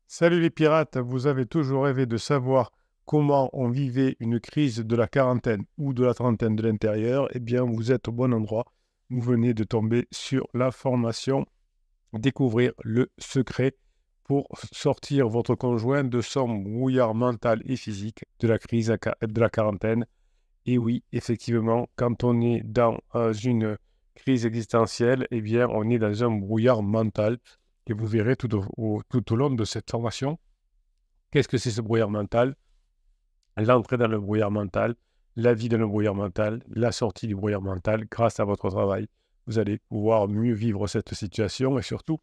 Salut les pirates, vous avez toujours rêvé de savoir comment on vivait une crise de la quarantaine ou de la trentaine de l'intérieur? Eh bien, vous êtes au bon endroit. Vous venez de tomber sur la formation Découvrir le secret pour sortir votre conjoint de son brouillard mental et physique de la crise de la quarantaine. Et oui, effectivement, quand on est dans une crise existentielle, eh bien, on est dans un brouillard mental. Et vous verrez tout au long de cette formation qu'est-ce que c'est ce brouillard mental, l'entrée dans le brouillard mental, la vie dans le brouillard mental, la sortie du brouillard mental grâce à votre travail. Vous allez pouvoir mieux vivre cette situation et surtout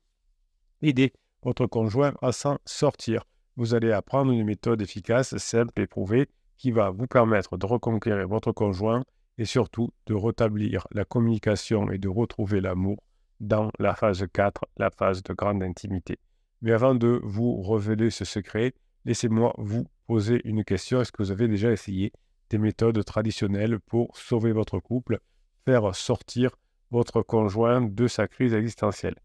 aider votre conjoint à s'en sortir. Vous allez apprendre une méthode efficace, simple et prouvée qui va vous permettre de reconquérir votre conjoint et surtout de rétablir la communication et de retrouver l'amour dans la phase 4, la phase de grande intimité. Mais avant de vous révéler ce secret, laissez-moi vous poser une question. Est-ce que vous avez déjà essayé des méthodes traditionnelles pour sauver votre couple, faire sortir votre conjoint de sa crise existentielle?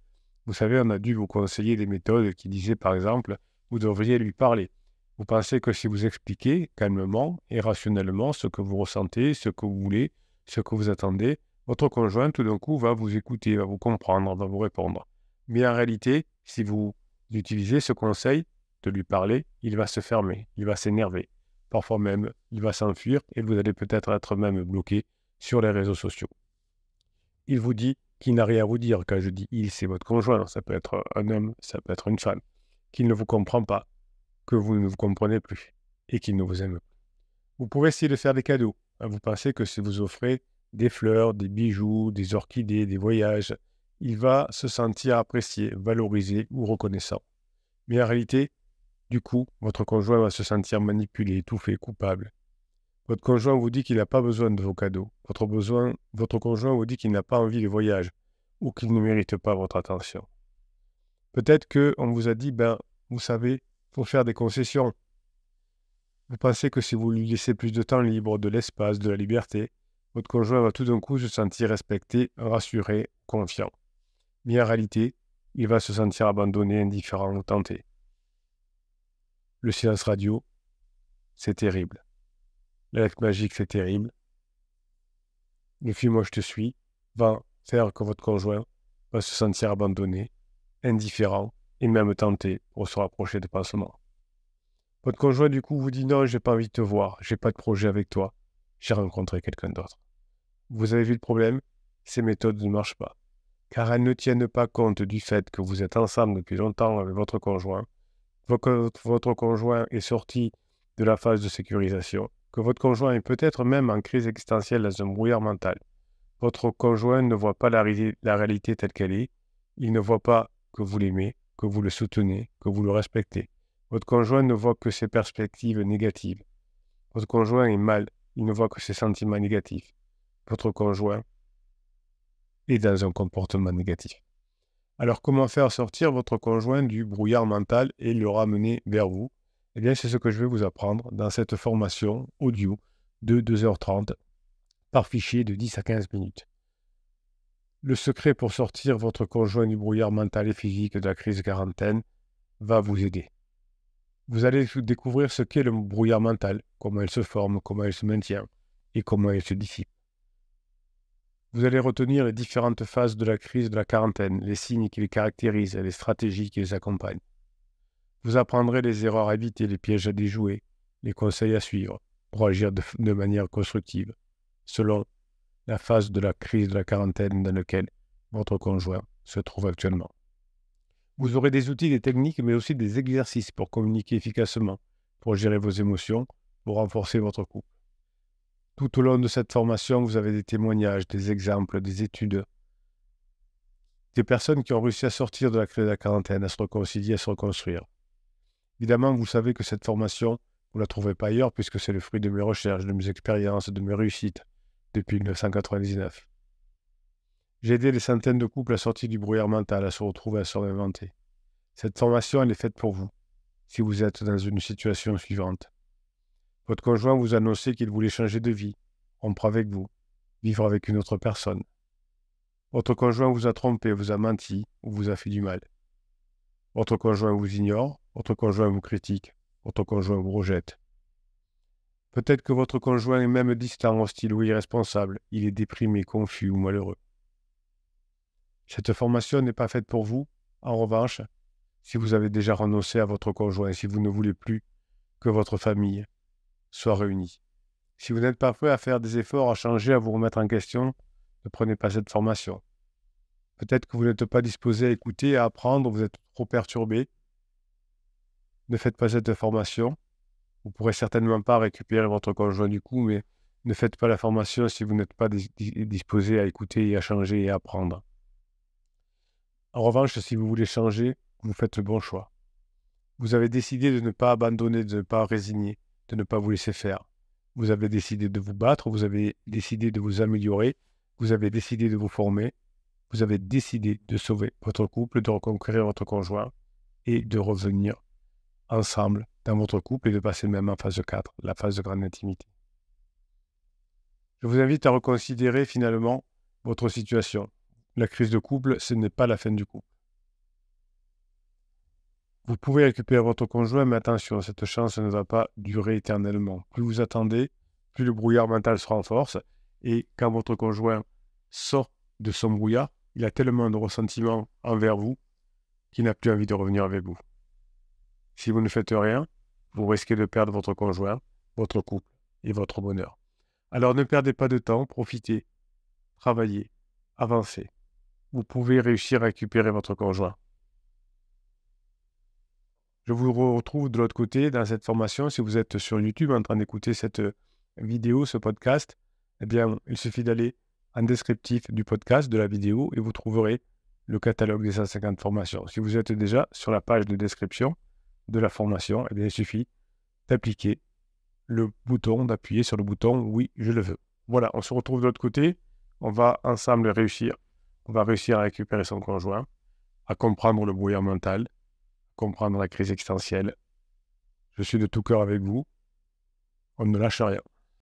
Vous savez, on a dû vous conseiller des méthodes qui disaient, par exemple, vous devriez lui parler. Vous pensez que si vous expliquez calmement et rationnellement ce que vous ressentez, ce que vous voulez, ce que vous attendez, votre conjoint, tout d'un coup, va vous écouter, va vous comprendre, va vous répondre. Mais en réalité, si vous utilisez ce conseil de lui parler, il va se fermer, il va s'énerver. Parfois même, il va s'enfuir et vous allez peut-être être même bloqué sur les réseaux sociaux. Il vous dit qu'il n'a rien à vous dire. Quand je dis il, c'est votre conjoint. Ça peut être un homme, ça peut être une femme. Qu'il ne vous comprend pas, que vous ne vous comprenez plus et qu'il ne vous aime plus. Vous pouvez essayer de faire des cadeaux. Vous pensez que si vous offrez des fleurs, des bijoux, des orchidées, des voyages, il va se sentir apprécié, valorisé ou reconnaissant. Mais en réalité, du coup, votre conjoint va se sentir manipulé, étouffé, coupable. Votre conjoint vous dit qu'il n'a pas besoin de vos cadeaux. Votre conjoint vous dit qu'il n'a pas envie de voyage ou qu'il ne mérite pas votre attention. Peut-être qu'on vous a dit, vous savez, il faut faire des concessions. Vous pensez que si vous lui laissez plus de temps libre, de l'espace, de la liberté, votre conjoint va tout d'un coup se sentir respecté, rassuré, confiant. Mais en réalité, il va se sentir abandonné, indifférent ou tenté. Le silence radio, c'est terrible. La lettre magique, c'est terrible. Le film Moi je te suis va faire que votre conjoint va se sentir abandonné, indifférent et même tenté pour se rapprocher de pansement. Votre conjoint du coup vous dit non, j'ai pas envie de te voir, j'ai pas de projet avec toi, j'ai rencontré quelqu'un d'autre. Vous avez vu le problème? Ces méthodes ne marchent pas, car elles ne tiennent pas compte du fait que vous êtes ensemble depuis longtemps avec votre conjoint, que votre conjoint est sorti de la phase de sécurisation, que votre conjoint est peut-être même en crise existentielle dans un brouillard mental. Votre conjoint ne voit pas la réalité telle qu'elle est. Il ne voit pas que vous l'aimez, que vous le soutenez, que vous le respectez. Votre conjoint ne voit que ses perspectives négatives. Votre conjoint est mal. Il ne voit que ses sentiments négatifs. Votre conjoint est dans un comportement négatif. Alors, comment faire sortir votre conjoint du brouillard mental et le ramener vers vous? Eh bien, c'est ce que je vais vous apprendre dans cette formation audio de 2h30 par fichier de 10 à 15 minutes. Le secret pour sortir votre conjoint du brouillard mental et physique de la crise quarantaine va vous aider. Vous allez découvrir ce qu'est le brouillard mental, comment il se forme, comment il se maintient et comment il se dissipe. Vous allez retenir les différentes phases de la crise de la quarantaine, les signes qui les caractérisent et les stratégies qui les accompagnent. Vous apprendrez les erreurs à éviter, les pièges à déjouer, les conseils à suivre pour agir de manière constructive, selon la phase de la crise de la quarantaine dans laquelle votre conjoint se trouve actuellement. Vous aurez des outils, des techniques, mais aussi des exercices pour communiquer efficacement, pour gérer vos émotions, pour renforcer votre couple. Tout au long de cette formation, vous avez des témoignages, des exemples, des études, des personnes qui ont réussi à sortir de la crise de la quarantaine, à se réconcilier, à se reconstruire. Évidemment, vous savez que cette formation, vous ne la trouverez pas ailleurs puisque c'est le fruit de mes recherches, de mes expériences, de mes réussites depuis 1999. J'ai aidé des centaines de couples à sortir du brouillard mental, à se retrouver, à se réinventer. Cette formation, elle est faite pour vous, si vous êtes dans une situation suivante. Votre conjoint vous a annoncé qu'il voulait changer de vie, rompre avec vous, vivre avec une autre personne. Votre conjoint vous a trompé, vous a menti ou vous a fait du mal. Votre conjoint vous ignore, Votre conjoint vous critique, votre conjoint vous rejette. Peut-être que votre conjoint est même distant, hostile ou irresponsable. Il est déprimé, confus ou malheureux. Cette formation n'est pas faite pour vous. En revanche, si vous avez déjà renoncé à votre conjoint, si vous ne voulez plus que votre famille soit réunie, si vous n'êtes pas prêt à faire des efforts, à changer, à vous remettre en question, ne prenez pas cette formation. Peut-être que vous n'êtes pas disposé à écouter, à apprendre, vous êtes trop perturbé. Ne faites pas cette formation. Vous ne pourrez certainement pas récupérer votre conjoint du coup, mais ne faites pas la formation si vous n'êtes pas disposé à écouter et à changer et à apprendre. En revanche, si vous voulez changer, vous faites le bon choix. Vous avez décidé de ne pas abandonner, de ne pas résigner, de ne pas vous laisser faire. Vous avez décidé de vous battre, vous avez décidé de vous améliorer, vous avez décidé de vous former, vous avez décidé de sauver votre couple, de reconquérir votre conjoint et de revenir ensemble dans votre couple et de passer même en phase 4, la phase de grande intimité. Je vous invite à reconsidérer finalement votre situation. La crise de couple, ce n'est pas la fin du couple. Vous pouvez récupérer votre conjoint, mais attention, cette chance ne va pas durer éternellement. Plus vous attendez, plus le brouillard mental se renforce. Et quand votre conjoint sort de son brouillard, il a tellement de ressentiment envers vous qu'il n'a plus envie de revenir avec vous. Si vous ne faites rien, vous risquez de perdre votre conjoint, votre couple et votre bonheur. Alors ne perdez pas de temps, profitez, travaillez, avancez. Vous pouvez réussir à récupérer votre conjoint. Je vous retrouve de l'autre côté dans cette formation. Si vous êtes sur YouTube en train d'écouter cette vidéo, ce podcast, eh bien, il suffit d'aller en descriptif du podcast, de la vidéo, et vous trouverez le catalogue des 150 formations. Si vous êtes déjà sur la page de description de la formation, eh bien, il suffit d'appliquer le bouton, d'appuyer sur le bouton « Oui, je le veux ». Voilà, on se retrouve de l'autre côté. On va ensemble réussir. On va réussir à récupérer son conjoint, à comprendre le brouillard mental, comprendre la crise existentielle. Je suis de tout cœur avec vous. On ne lâche rien.